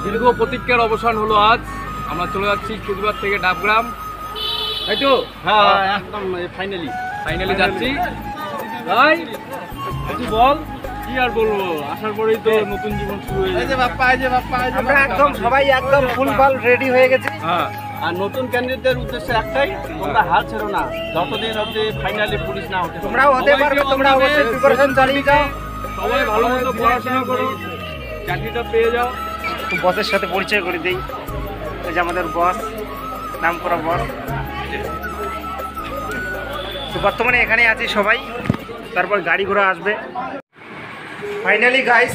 দীর্ঘ প্রতীক্ষার অবসান হলো আজ। আমরা চলে যাচ্ছি কুচবিহার থেকে ডাবগ্রাম, তাই তো? হ্যাঁ, একদম ফাইনালি যাচ্ছি। ভাই কিছু বল। কি আর বলবো, আসার পরেই তো নতুন জীবন শুরু হয়ে যাবে। আমরা একদম সবাই একদম ফুলফল রেডি হয়ে গেছি। হ্যাঁ, আর নতুন ক্যান্ডিডেটদের উদ্দেশ্যে একটাই, তোমরা হাল ছেড়ো না যতদিন অবধি ফাইনালি পুলিশ না হতে। তোমরাও হতে পারবে, তোমরা অবশ্যই প্রিপারেশন চালিয়ে যাও। সবাই ভালো মতো পড়াশোনা করো, চাকরিটা পেয়ে যাও। বসের সাথে পরিচয় করে দিই, এই যে আমাদের বস, নাম করা বস। তো বর্তমানে এখানে আছি সবাই, তারপর গাড়ি ঘোড়া আসবে। ফাইনালি গাইস,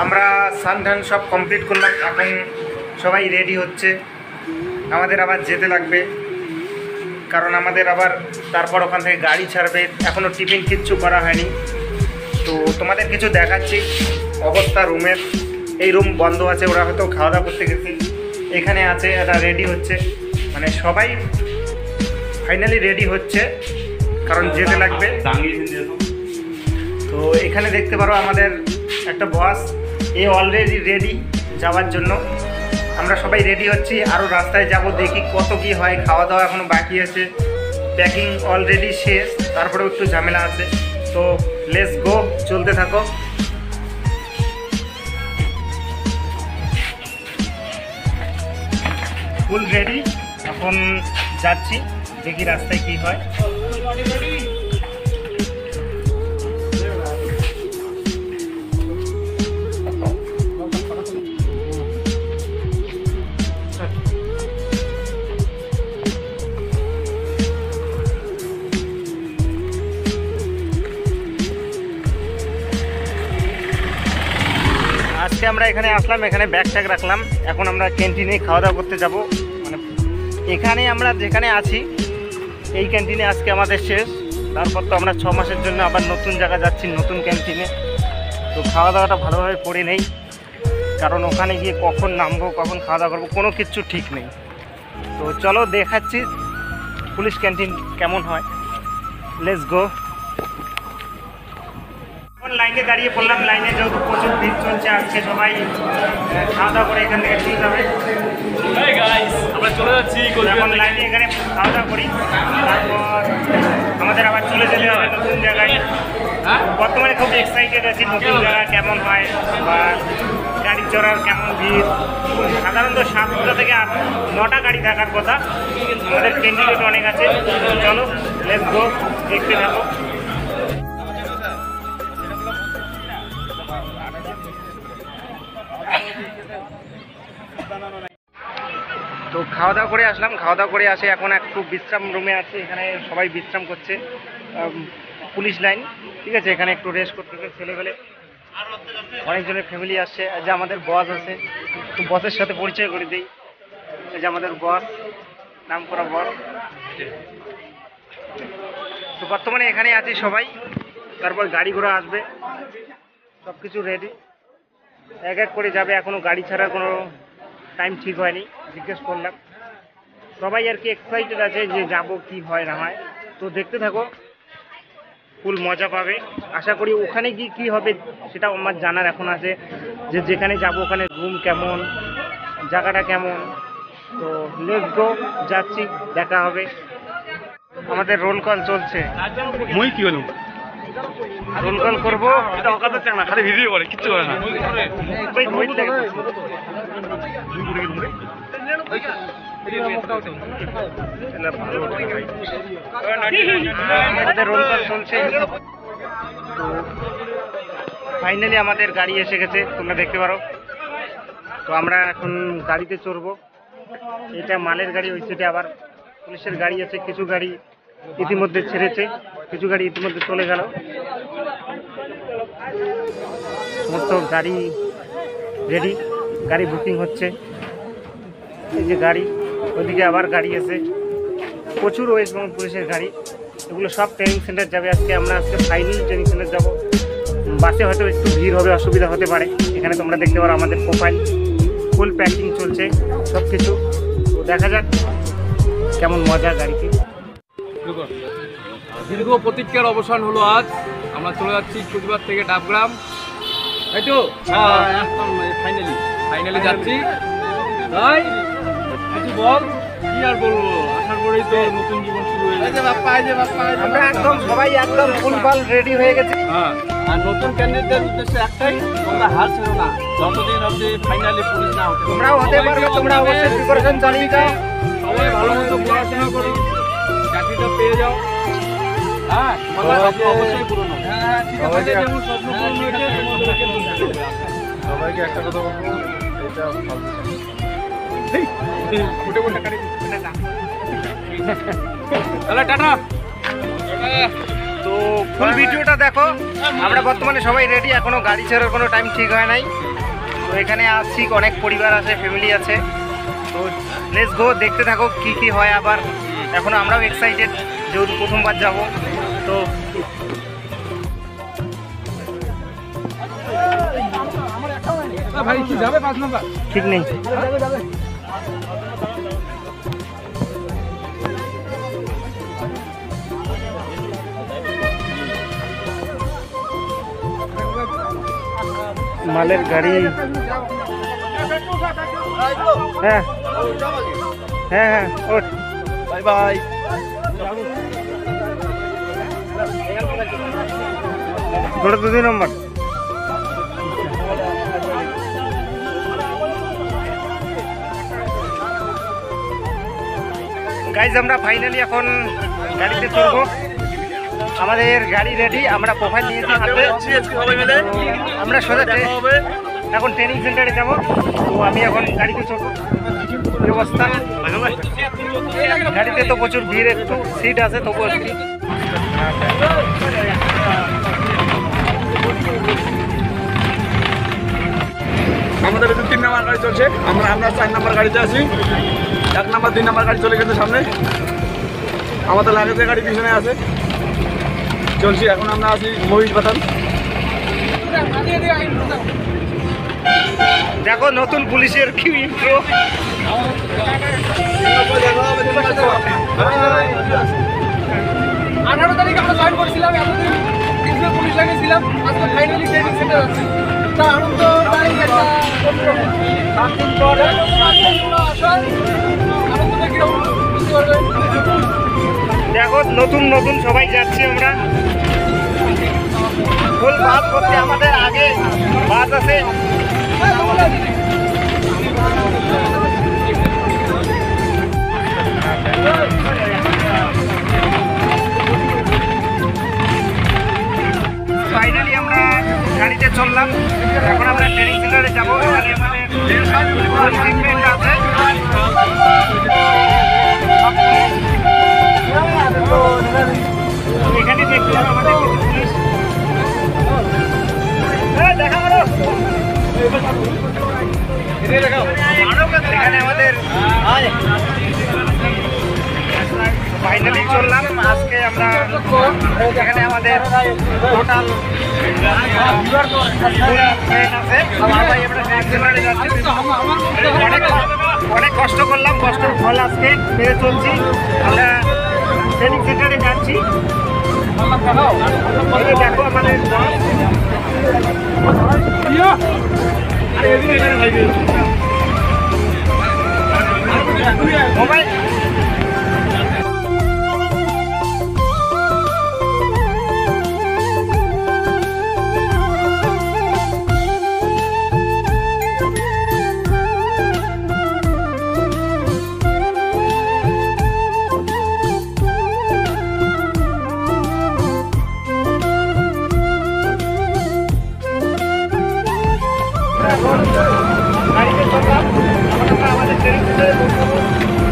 আমরা সানধান সব কমপ্লিট করলাম। এখন সবাই রেডি হচ্ছে, আমাদের আবার যেতে লাগবে, কারণ আমাদের আবার তারপর ওখান থেকে গাড়ি ছাড়বে। এখনও টিফিন কিচ্ছু করা হয়নি। তো তোমাদের কিছু দেখাচ্ছি অবস্থা রুমের। এই রুম বন্ধ আছে, ওরা হয়তো খাওয়া দাওয়া করতে গেছে। এখানে আছে, এটা রেডি হচ্ছে, মানে সবাই ফাইনালি রেডি হচ্ছে, কারণ যেতে লাগবে। তো এখানে দেখতে পারো আমাদের একটা বস, এ অলরেডি রেডি যাওয়ার জন্য। আমরা সবাই রেডি হচ্ছি, আরও রাস্তায় যাব, দেখি কত কি হয়। খাওয়া দাওয়া এখনও বাকি আছে, প্যাকিং অলরেডি শেষ, তারপরেও একটু ঝামেলা আছে। তো লেটস গো, চলতে থাকো। ফুল রেডি, এখন যাচ্ছি, দেখি রাস্তায় কি হয়। আজকে আমরা এখানে আসলাম, এখানে ব্যাগ ট্যাগ রাখলাম। এখন আমরা ক্যান্টিনে খাওয়া দাওয়া করতে যাব। মানে এখানে আমরা যেখানে আছি এই ক্যান্টিনে আজকে আমাদের শেষ। তারপর তো আমরা 6 মাসের জন্য আবার নতুন জায়গা যাচ্ছি, নতুন ক্যান্টিনে। তো খাওয়া দাওয়াটা ভালোভাবে করে নেই, কারণ ওখানে গিয়ে কখন নামবো, কখন খাওয়া দাওয়া করবো, কোনো কিছু ঠিক নেই। তো চলো দেখাচ্ছি পুলিশ ক্যান্টিন কেমন হয়। Let's go. লাইনে দাঁড়িয়ে পড়লাম, লাইনে যেহেতু প্রচুর ভিড় চলছে আজকে, সবাই খাওয়া দাওয়া করে এখান থেকে চলে যাবে। আমরা চলে যাচ্ছি এখন লাইনে এখানে খাওয়া দাওয়া করি, তারপর আমাদের আবার চলে যেতে হবে নতুন জায়গায়। বর্তমানে খুব এক্সাইটেড আছি, নতুন জায়গা কেমন হয় বা গাড়ি চড়ার কেমন ভিড়। সাধারণত 7টা থেকে 9টা গাড়ি থাকার কথা, আমাদের ক্যান্ডিডেট অনেক আছে। চলো লেটস গো, দেখতে থাকো। তো খাওয়া দাওয়া করে আসলাম, খাওয়া দাওয়া করে আসে এখন একটু বিশ্রাম রুমে আছে। এখানে সবাই বিশ্রাম করছে, পুলিশ লাইন, ঠিক আছে। এখানে একটু রেস্ট করতেছে ছেলেবেলে, অনেকজনের ফ্যামিলি আসছে। যে আমাদের বস আছে, তো বসের সাথে পরিচয় করে দিই, এই যে আমাদের বস, নাম করা বস। তো বর্তমানে এখানে আছি সবাই, তারপর গাড়ি ঘোড়া আসবে, সব কিছু রেডি, এক এক করে যাবে। এখনও গাড়ি ছাড়ার কোনো টাইম ঠিক হয়নি, জিজ্ঞেস করলাম। সবাই আর কি এক্সাইটেড আছে যে যাব, কি হয় না হয়। তো দেখতে থাকো, ফুল মজা পাবে আশা করি। ওখানে গিয়ে কী হবে সেটাও আমার জানার এখন আছে, যে যেখানে যাব ওখানে রুম কেমন, জায়গাটা কেমন। তো লেটস গো, যাচ্ছি, দেখা হবে। আমাদের রোল কল চলছে। মই কি হলো, রোল কল করবো, এটা অকাতে চায় না, খালি ভিডিও করে, কিচ্ছু করে না। আমাদের রোল কল চলছে। তো ফাইনালি আমাদের গাড়ি এসে গেছে, তোমরা দেখতে পারো। তো আমরা এখন গাড়িতে চড়বো। এটা মালের গাড়ি, ওই সাইডে আবার পুলিশের গাড়ি আছে। কিছু গাড়ি ইতিমধ্যে ছেড়েছে, কিছু গাড়ি ইতিমধ্যে চলে গেল। সমস্ত গাড়ি রেডি, গাড়ি বুকিং হচ্ছে। এই যে গাড়ি, ওইদিকে আবার গাড়ি আছে, প্রচুর ওয়েস্ট বেঙ্গল পুলিশের গাড়ি। এগুলো সব ট্রেনিং সেন্টার যাবে আজকে। আমরা আজকে ফাইনাল ট্রেনিং সেন্টার যাবো। বাসে হয়তো একটু ভিড় হবে, অসুবিধা হতে পারে। এখানে তোমরা দেখতে পারো আমাদের প্রোফাইল, ফুল প্যাকিং চলছে সব কিছু। তো দেখা যাক কেমন মজা গাড়িতে। দীর্ঘ প্রতীক্ষার অবসান হলো আজ। আমরা চলে যাচ্ছি কুচবিহার থেকে ডাবগ্রাম, তাই তো? একদম ফাইনালি ফাইনালি যাচ্ছি। ভাই কিছু বল, কি আর বলবো, আসার পরেই তো নতুন জীবন শুরু হয়ে গেছে। আমরা একদম সবাই একদম ফুলফল রেডি হয়ে গেছি। হ্যাঁ, আর নতুন ক্যান্ডিডেটদের উদ্দেশ্যে একটাই, তোমরা হাল ছেড়ো না যতদিন অবধি ফাইনালি পুলিশ না হতে। তোমরাও হতে পারবে, তোমরা অবশ্যই প্রিপারেশন চালিয়ে যাও। সবাই ভালো মতো পড়াশোনা করো, চাকরিটা পেয়ে যাও। হ্যাঁ, তোমাদের স্বপ্ন অবশ্যই পূরণ হবে। হ্যাঁ, ঠিক আছে, যেমন স্বপ্ন পূরণ হয়েছে তোমাদেরকে সবাইকে একটা কথা বলবো, এটা তাহলে টাটা। তো ফুল ভিডিওটা দেখো। আমরা বর্তমানে সবাই রেডি, এখনো গাড়ি ছাড়ার কোনো টাইম ঠিক হয় নাই। তো এখানে আসছি, অনেক পরিবার আছে, ফ্যামিলি আছে। তো লেটস গো, দেখতে থাকো কি কি হয়। আবার এখনো আমরাও এক্সাইটেড, যেহেতু প্রথমবার যাব। তো ভাই কি যাবে 5 নম্বর? ঠিক নেই। মালের গাড়ি। হ্যাঁ হ্যাঁ হ্যাঁ, ওঠ। Bye bye. ওটা 2 নম্বর। গাইজ আমরা ফাইনালি এখন গাড়িতে চলবো। আমাদের গাড়ি রেডি, আমরা প্রোফাইল নিয়েছি হাতে। আমরা সোজা এখন ট্রেনিং সেন্টারে যাব। তো আমি এখন গাড়িতে চলবো। এই অবস্থা গাড়িতে, তো প্রচুর ভিড়, একটু সিট আছে তবু একটু। আমাদের 3 নম্বর গাড়ি চলছে, আমরা 4 নম্বর গাড়িতে আছি। 1 নম্বর 2 নম্বর গাড়ি চলে গেছে সামনে, আমাদের লাগেজের গাড়ি পিছনে আছে। চলছি, এখন আমরা আছি মহিষ বাতান। দেখো নতুন পুলিশের কি ইন্ট্রো। 18 তারিখ আমরা জয়েন করছিলাম, এতদিন কিছু পুলিশ লাইনে ছিলাম, আজকে ফাইনালি ট্রেনিং সেন্টার আছে। তা আনন্দ তারিখ একটা দিন পর আসার আনন্দটা কিরকম বুঝতে পারবেন। দেখো নতুন নতুন সবাই যাচ্ছি আমরা। ফুল বাস করতে আমাদের আগে বাস আছে। ফাইনালি আমরা গাড়িতে চললাম। এখন আমরা ট্রেনিং সেন্টারে যাবো। এখানে আমাদের ট্রিটমেন্ট আছে। এখানে দেখতে হবে আমাদের কিছু পুলিশ। দেখা হলো এখানে আমাদের ফাইনালি চললাম। আজকে আমরা এখানে আমাদের টোটাল অনেক কষ্ট করলাম, কষ্টের ফল আজকে পেয়ে চলছি। আমরা ট্রেনিং সেন্টারে যাচ্ছি। দেখো আমাদের মোবাইল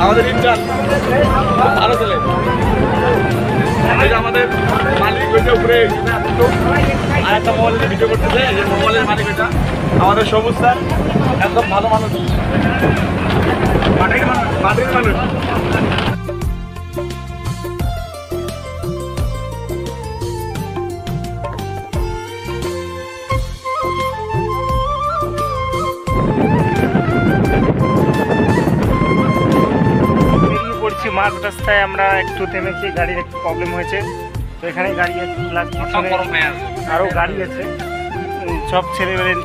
আমাদের ইন্টার্ন ভালো ছেলে, আমাদের মালিক ওইটা উপরে আর একটা মোবাইলের ভিডিও করতেছে। এই যে মোবাইলের মালিক এটা আমাদের সবুজ স্যার, একদম ভালো মানুষ, মাটির মানুষ। মাঝ রাস্তায় আমরা একটু থেমেছি, গাড়ির একটু প্রবলেম হয়েছে। তো এখানে গাড়ি আছে, প্লাস আরও গাড়ি আছে। সব ছেলেমেয়ে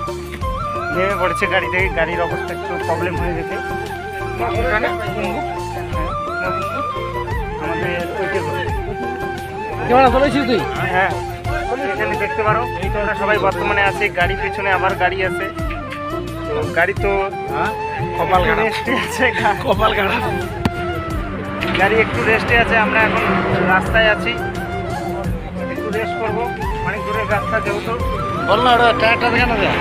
নেমে পড়েছে গাড়ি থেকে, গাড়ির অবস্থা একটু প্রবলেম হয়ে গেছে। আমাদের ওইটা তুই হ্যাঁ এখানে দেখতে পারো তোমরা সবাই বর্তমানে আছে, গাড়ি পেছনে আবার গাড়ি আছে। তো গাড়ি তো কপাল খারাপ, রেস্টে আছে, কপাল খারাপ। গাড়ি একটু রেস্টে আছে। আমরা এখন রাস্তায় আছি, একটু রেস্ট করবো, অনেক দূরের রাস্তা যেহেতু। বল না ওটা টায়ারটা কেন দেয়?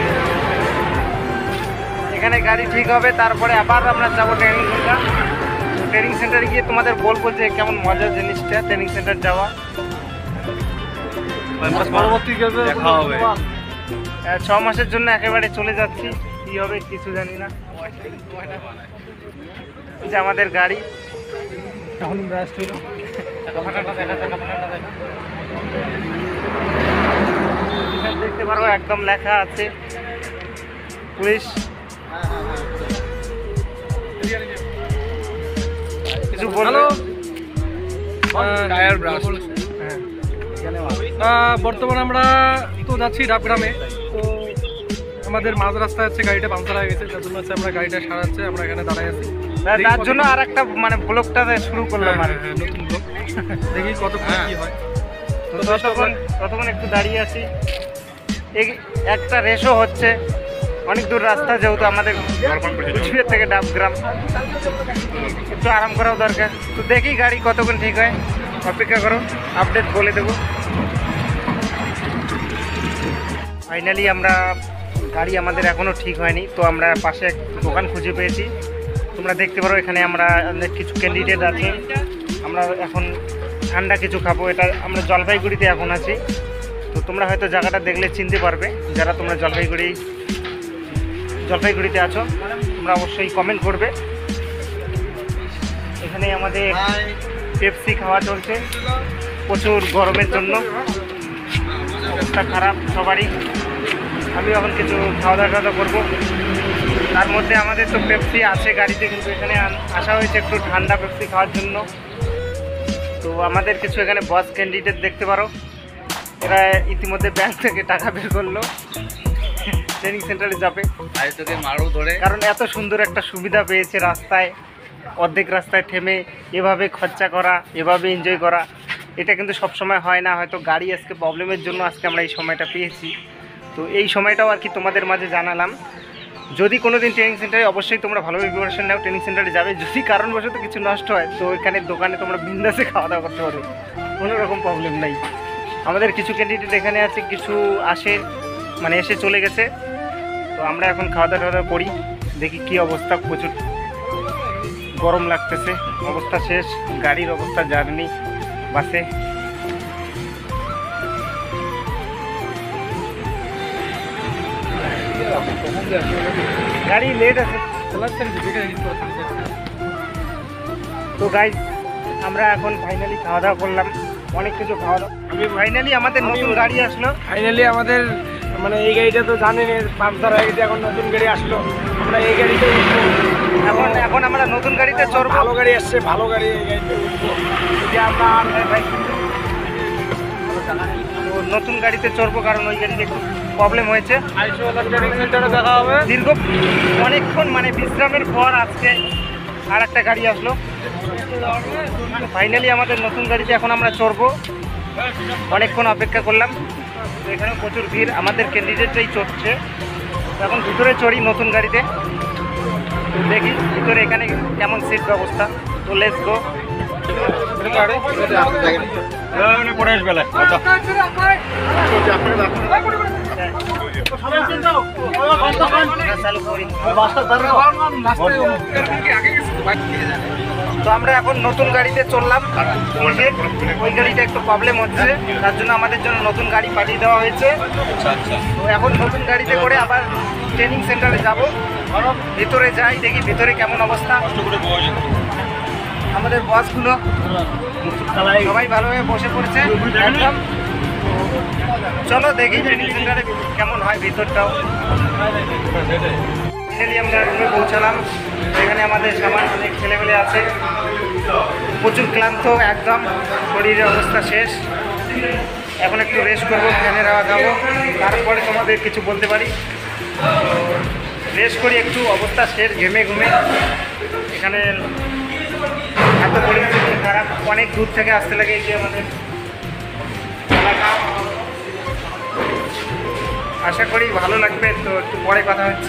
এখানে গাড়ি ঠিক হবে, তারপরে আবার আমরা যাবো ট্রেনিং সেন্টার। ট্রেনিং সেন্টারে গিয়ে তোমাদের বলবো যে কেমন মজার জিনিসটা ট্রেনিং সেন্টার যাওয়া। পরবর্তী দেখা হবে। 6 মাসের জন্য একেবারে চলে যাচ্ছি, কি হবে কিছু জানি না। যে আমাদের গাড়ি এখন রেস্ট হইল। দেখতে পারো একদম লেখা আছে পুলিশ। কিছু বলো। Tyre brush. বর্তমানে আমরা তো যাচ্ছি ডাবগ্রামে। তো আমাদের মাঝ রাস্তায় হচ্ছে গাড়িটা পাংচার হয়ে গেছে, তার জন্য হচ্ছে আমরা গাড়িটা সারাচ্ছে, আমরা এখানে দাঁড়াই আছি। তার জন্য আর একটা মানে ব্লগটা শুরু করলাম আর নতুন ব্লগ। দেখি কতক্ষণ কি হয়। তো ততক্ষণ একটু দাঁড়িয়ে আছি। একটা রেশও হচ্ছে, অনেক দূর রাস্তা যেহেতু আমাদের কুচবিহার থেকে ডাবগ্রাম, একটু আরাম করাও দরকার। তো দেখি গাড়ি কতক্ষণ ঠিক হয়, অপেক্ষা করো, আপডেট বলে দেবো। ফাইনালি আমরা গাড়ি আমাদের এখনও ঠিক হয়নি, তো আমরা পাশে এক দোকান খুঁজে পেয়েছি। তোমরা দেখতে পারো এখানে আমরা কিছু ক্যান্ডিডেট আছে। আমরা এখন ঠান্ডা কিছু খাবো, এটা আমরা জলপাইগুড়িতে এখন আছি। তো তোমরা হয়তো জায়গাটা দেখলে চিনতে পারবে, যারা তোমরা জলপাইগুড়িতে আছো তোমরা অবশ্যই কমেন্ট করবে। এখানে আমাদের পেপসি খাওয়া চলছে, প্রচুর গরমের জন্য অবস্থা খারাপ সবারই। আমি এখন কিছু খাওয়া দাওয়া করবো। তার মধ্যে আমাদের তো পেপসি আছে গাড়িতে, কিন্তু এখানে আসা হয়েছে একটু ঠান্ডা পেপসি খাওয়ার জন্য। তো আমাদের কিছু এখানে বস ক্যান্ডিডেট দেখতে পারো, এরা ইতিমধ্যে ব্যাংক থেকে টাকা বের করলো, ট্রেনিং সেন্টারে যাবে। কারণ এত সুন্দর একটা সুবিধা পেয়েছে, রাস্তায় অর্ধেক রাস্তায় থেমে এভাবে খরচা করা, এভাবে এনজয় করা, এটা কিন্তু সব সময় হয় না। হয়তো গাড়ি আজকে প্রবলেমের জন্য আজকে আমরা এই সময়টা পেয়েছি। তো এই সময়টাও আর কি তোমাদের মাঝে জানালাম। যদি কোনো দিন ট্রেনিং সেন্টারে অবশ্যই তোমরা ভালোভাবে প্রিপারেশন নাও, ট্রেনিং সেন্টারে যাবে। যদি কারণবশত কিছু নষ্ট হয় তো এখানে দোকানে তোমরা বিন্দাসে খাওয়া দাওয়া করতে পারো, কোনো রকম প্রবলেম নাই। আমাদের কিছু ক্যান্ডিডেট এখানে আছে, কিছু এসে চলে গেছে। তো আমরা এখন খাওয়া দাওয়া করি, দেখি কি অবস্থা। প্রচুর গরম লাগতেছে, অবস্থা শেষ। গাড়ির অবস্থা জার্নি বাসে। গাড়ি লেট আছে। তো গাইজ আমরা এখন ফাইনালি খাওয়া দাওয়া করলাম, অনেক কিছু খাওয়া দাওয়া। ফাইনালি আমাদের নতুন গাড়ি আসলো। ফাইনালি আমাদের এই গাড়িটা তো জানেন পাংচার হয়ে গেছে, এখন নতুন গাড়ি আসলো। আমরা এই গাড়িতে এখন আমরা নতুন গাড়িতে চড়বো। ভালো গাড়ি আসছে, ভালো গাড়ি। এই গাড়িতে উঠবো, যদি আমরা নতুন গাড়িতে চড়বো, কারণ ওই গাড়িতে একটু প্রবলেম হয়েছে। ট্রেনিং সেন্টারে দেখা হবে। দীর্ঘ অনেকক্ষণ বিশ্রামের পর আজকে আর একটা গাড়ি আসলো। ফাইনালি আমাদের নতুন গাড়িতে এখন আমরা চড়বো। অনেকক্ষণ অপেক্ষা করলাম, তো এখানে প্রচুর ভিড়, আমাদের ক্যান্ডিডেটরাই চড়ছে। এখন ভিতরে চড়ি নতুন গাড়িতে, তো দেখি ভিতরে এখানে কেমন সিট ব্যবস্থা। তো লেটস গো। তো আমরা এখন নতুন গাড়িতে চললাম। ওই গাড়িটা একটু প্রবলেম হচ্ছে, তার জন্য আমাদের জন্য নতুন গাড়ি পাঠিয়ে দেওয়া হয়েছে। তো এখন নতুন গাড়িতে করে আবার ট্রেনিং সেন্টারে যাব। ভেতরে যাই, দেখি ভেতরে কেমন অবস্থা। আমাদের বসগুলো সবাই ভালোভাবে বসে পড়েছে একদম। চলো দেখি ট্রেনিং সেন্টারে কেমন হয় ভিতরটাও। ফাইনালি আমরা রুমে পৌঁছালাম। এখানে আমাদের সামান অনেক ছেলেমেলে আছে, প্রচুর ক্লান্ত, একদম শরীরের অবস্থা শেষ। এখন একটু রেস্ট করবো, ফ্যানের হাওয়া খাবো, তারপরে তোমাদের কিছু বলতে পারি। রেস্ট করি একটু, অবস্থা শেষ ঘেমে ঘুমে। এখানে এত পরিস্থিতি খারাপ, অনেক দূর থেকে আসতে লাগে এই যে আমাদের এলাকা। আশা করি ভালো লাগবে, তো একটু পরে কথা হচ্ছে।